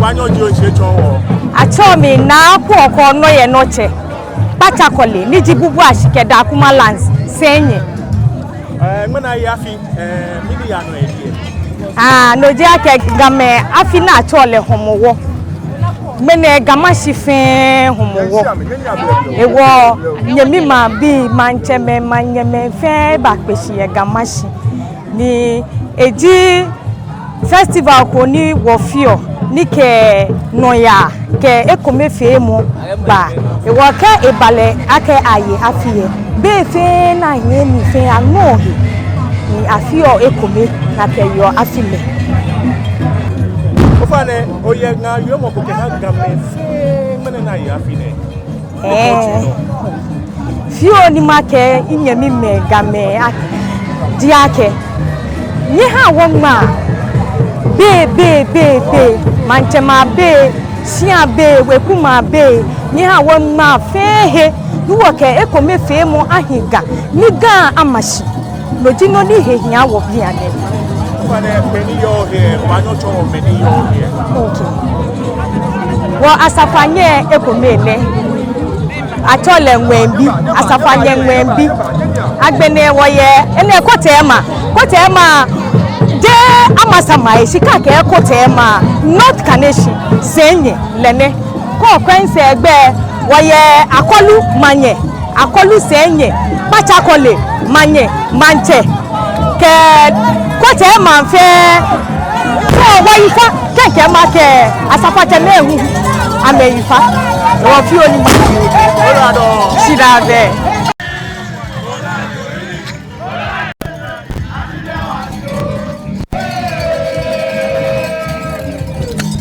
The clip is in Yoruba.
banyo dio checho achomi na ko no ye noche pachakole ni jibubu ashikeda akuma lands senye ngmena yafi mini ya no edie no je ake game afi na achole homowo mene gamashi fe homowo ewo nyemi ma bi mancheme manyeme fe ba peshi ye gamashi ni eji festival ko ni wofio nike noya ke ekomefe mu ba ewo ka ebale ake aye afiye be fe na ye mi fe ano ni afio ekome na ke yo afile ofane oye nga yo mo ko ke ha game fe mene na ye afine fio ni make inyemi me game di ake ni ha wo ma be manchema be sia be wekuma be ni ha wo ma fehe duwo ke ekome fe mu ahiga ni ga amashi lojino ni hehia wo biane ofane meni yo he banyo cho meni yo he okay wo asafanye ekome le atole nwembi asafanye nwembi agbene wo ye ene kotema de amasama esika ke ekotema not kaneshi senye lene ko kwense egbe woye akolu manye akolu senye pachakole manye manche ke kotema fe so woyifa keke make asafate mehu ameyifa wo fi oni ma orado sida be